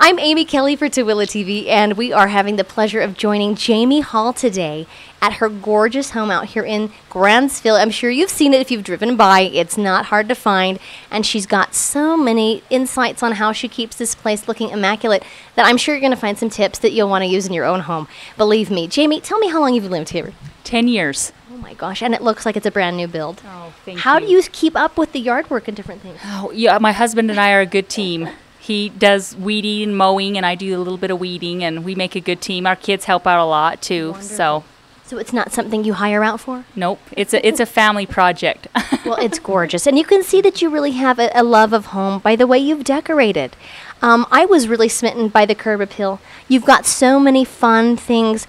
I'm Amy Kelly for TooeleTV, and we are having the pleasure of joining Jamie Hall today at her gorgeous home out here in Grantsville. I'm sure you've seen it if you've driven by. It's not hard to find, and she's got so many insights on how she keeps this place looking immaculate that I'm sure you're going to find some tips that you'll want to use in your own home. Believe me. Jamie, tell me how long you've lived here. 10 years. Oh my gosh, and it looks like it's a brand new build. Oh, thank you. How do you keep up with the yard work and different things? Oh, yeah, my husband and I are a good team. He does weeding and mowing, and I do a little bit of weeding, and we make a good team. Our kids help out a lot, too. Wonderful. So it's not something you hire out for? Nope. It's a family project. Well, it's gorgeous. And you can see that you really have a love of home by the way you've decorated. I was really smitten by the curb appeal. You've got so many fun things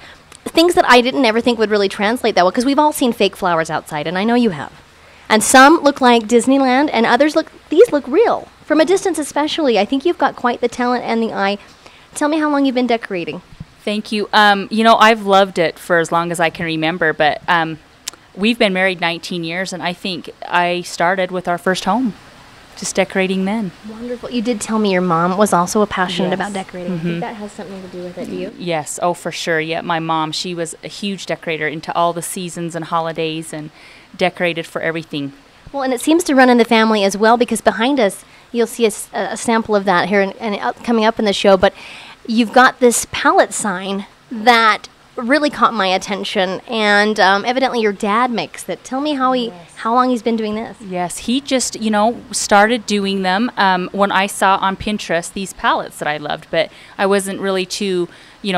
that I didn't ever think would really translate that well, because we've all seen fake flowers outside, and I know you have. And some look like Disneyland, and others these look real. From a distance especially, I think you've got quite the talent and the eye. Tell me how long you've been decorating. Thank you. I've loved it for as long as I can remember, but we've been married 19 years, and I think I started with our first home, just decorating then. Wonderful. You did tell me your mom was also passionate Yes. about decorating. I think that has something to do with it, do you? Yes. Oh, for sure. Yeah, my mom, she was a huge decorator into all the seasons and holidays and decorated for everything. Well, and it seems to run in the family as well, because behind us, you'll see a sample of that here and coming up in the show, but you've got this pallet sign that really caught my attention, and evidently your dad makes it. Tell me how long he's been doing this. Yes, he just, started doing them when I saw on Pinterest these palettes that I loved, but I wasn't really too,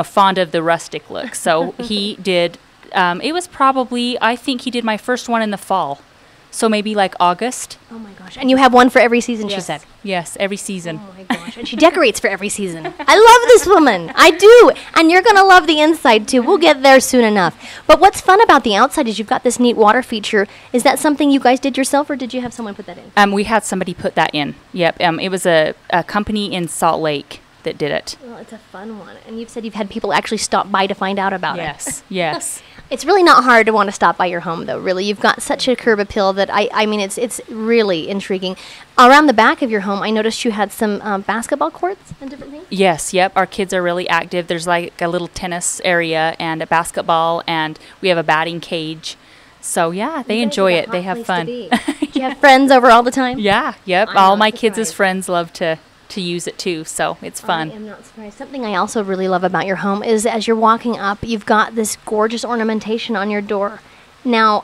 fond of the rustic look. So he did, it was probably, I think he did my first one in the fall. So maybe like August. Oh my gosh. And you have one for every season, she said. Yes, every season. Oh my gosh. And she decorates for every season. I love this woman. I do. And you're going to love the inside too. We'll get there soon enough. But what's fun about the outside is you've got this neat water feature. Is that something you guys did yourself, or did you have someone put that in? We had somebody put that in. Yep. It was a company in Salt Lake that did it. Well, it's a fun one. And you've said you've had people actually stop by to find out about it. Yes. Yes. It's really not hard to want to stop by your home, though, really. You've got such a curb appeal that, I mean, it's really intriguing. Around the back of your home, I noticed you had some basketball courts and different things. Yes, yep. Our kids are really active. There's like a little tennis area and a basketball, and we have a batting cage. So, yeah, they enjoy it. They have fun. Do you have friends over all the time? Yeah, yep. All my kids' friends love to use it too, so it's fun. I am not surprised. Something I also really love about your home is as you're walking up, you've got this gorgeous ornamentation on your door. Now,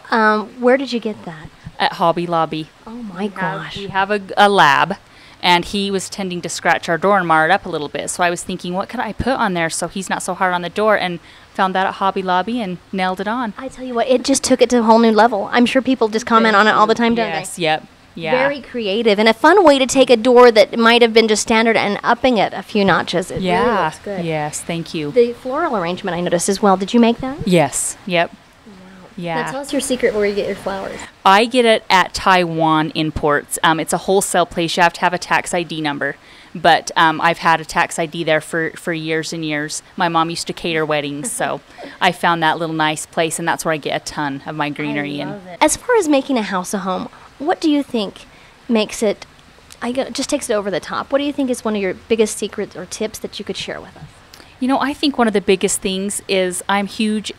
where did you get that? At Hobby Lobby. Oh my gosh. We have a lab, and he was tending to scratch our door and mar it up a little bit. So I was thinking, what could I put on there so he's not so hard on the door, and found that at Hobby Lobby and nailed it on. I tell you what, it just took it to a whole new level. I'm sure people just comment on it all the time, don't they? Yes, yep. Yeah. Very creative and a fun way to take a door that might have been just standard and upping it a few notches. It really looks good. Yes, thank you. The floral arrangement I noticed as well. Did you make that? Yes. Yep. Wow. Yeah. Now tell us your secret where you get your flowers. I get it at Taiwan Imports. It's a wholesale place. You have to have a tax ID number. But I've had a tax ID there for years and years. My mom used to cater weddings, so I found that little nice place, and that's where I get a ton of my greenery. I love it. As far as making a house a home, what do you think makes it, just takes it over the top? What do you think is one of your biggest secrets or tips that you could share with us? I think one of the biggest things is I'm huge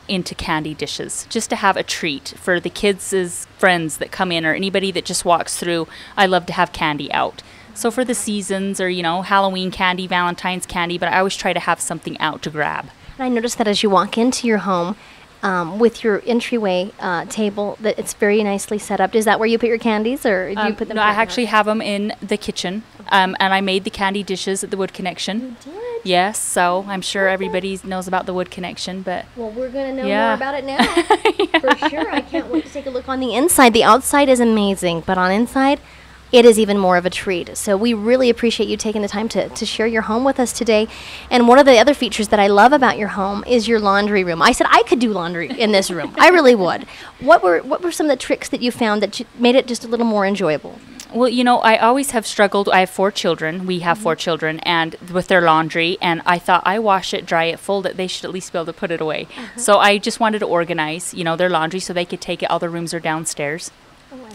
into candy dishes, just to have a treat for the kids' friends that come in or anybody that just walks through. I love to have candy out. So for the seasons or, Halloween candy, Valentine's candy, but I always try to have something out to grab. And I noticed that as you walk into your home, with your entryway table, that it's very nicely set up. Is that where you put your candies, or do you put them? No, I actually have them in the kitchen, and I made the candy dishes at the Wood Connection. You did? Yes, so I'm sure everybody knows about the Wood Connection, but well, we're going to know more about it now. For sure. I can't wait to take a look on the inside. The outside is amazing, but on inside, it is even more of a treat. So we really appreciate you taking the time to share your home with us today. And one of the other features that I love about your home is your laundry room. I said I could do laundry in this room. I really would. What were some of the tricks that you found that made it just a little more enjoyable? Well, I always have struggled. I have 4 children. We have 4 children, and with their laundry, and I thought I wash it, dry it, fold it. They should at least be able to put it away. So I just wanted to organize, their laundry so they could take it. All the rooms are downstairs,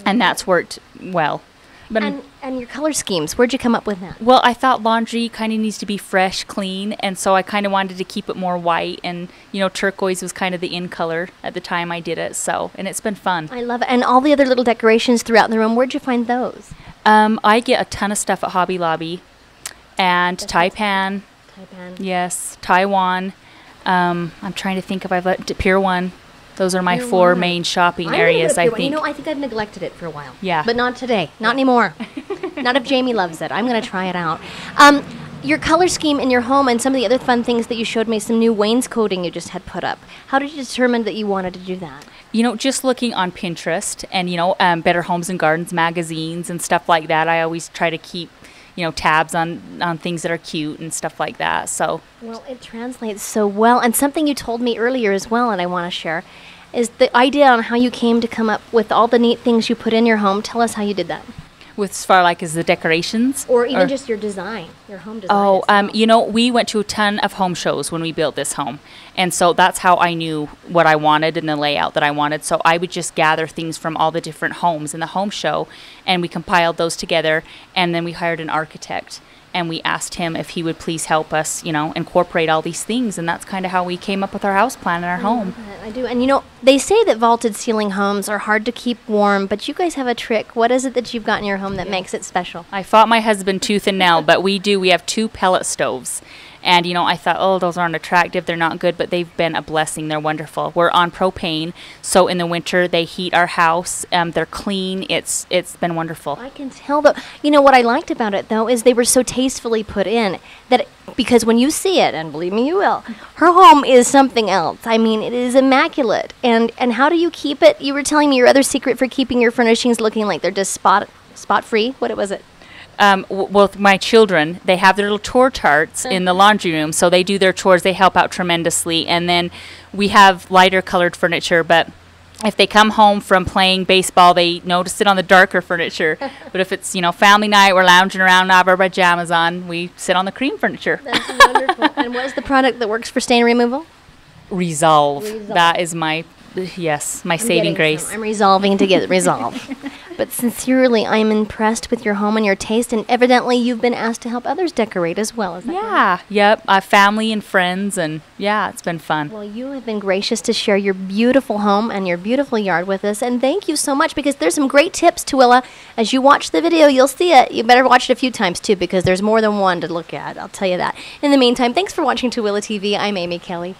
and that's worked well. But And your color schemes, where'd you come up with that? well, I thought laundry kind of needs to be fresh, clean, and so I kind of wanted to keep it more white. And turquoise was kind of the in color at the time I did it. So, and it's been fun. I love it. And all the other little decorations throughout the room, where'd you find those? I get a ton of stuff at Hobby Lobby, and Taipan. Taipan. Yes, Taiwan. I'm trying to think if I've let Pier 1. Those are my Pier 4 1. main shopping I'm gonna go to areas, I Pier 1. think. I think I've neglected it for a while. Yeah. But not today. Not anymore. Not if Jamie loves it. I'm going to try it out. Your color scheme in your home and some of the other fun things that you showed me, some new wainscoting you just had put up. How did you determine that you wanted to do that? Just looking on Pinterest and, Better Homes and Gardens magazines and stuff like that. I always try to keep, tabs on things that are cute and stuff like that. So, Well, it translates so well. And something you told me earlier as well, and I want to share, is the idea on how you came to come up with all the neat things you put in your home. Tell us how you did that. with as far like as the decorations, or even just your design, your home design. Oh, itself. we went to a ton of home shows when we built this home. And so that's how I knew what I wanted and the layout that I wanted. So I would just gather things from all the different homes in the home show, and we compiled those together, and then we hired an architect. And we asked him if he would please help us, incorporate all these things. And that's kind of how we came up with our house plan and our home. I do. And they say that vaulted ceiling homes are hard to keep warm, but you guys have a trick. What is it that you've got in your home that makes it special? I fought my husband tooth and nail, but we do. We have 2 pellet stoves. And, I thought, oh, those aren't attractive. They're not good, but they've been a blessing. They're wonderful. We're on propane, so in the winter they heat our house. They're clean. It's been wonderful. I can tell, though. What I liked about it, though, is they were so tastefully put in that because when you see it, and believe me, you will, her home is something else. I mean, it is immaculate. And how do you keep it? You were telling me your other secret for keeping your furnishings looking like they're just spot-free. What was it? With my children, they have their little chore charts in the laundry room, so they do their chores. They help out tremendously. And then we have lighter colored furniture, but if they come home from playing baseball, they notice it on the darker furniture. But if it's, family night, we're lounging around, have our pajamas on, we sit on the cream furniture. That's wonderful. And what is the product that works for stain removal? Resolve. That is my saving grace. I'm resolving to get Resolve. But sincerely, I'm impressed with your home and your taste, and evidently you've been asked to help others decorate as well. Is that right? Yep. Family and friends, and it's been fun. Well, you have been gracious to share your beautiful home and your beautiful yard with us, and thank you so much, because there's some great tips, Tooele. As you watch the video, you'll see it. You better watch it a few times, too, because there's more than one to look at. I'll tell you that. In the meantime, thanks for watching TooeleTV. I'm Amy Kelly.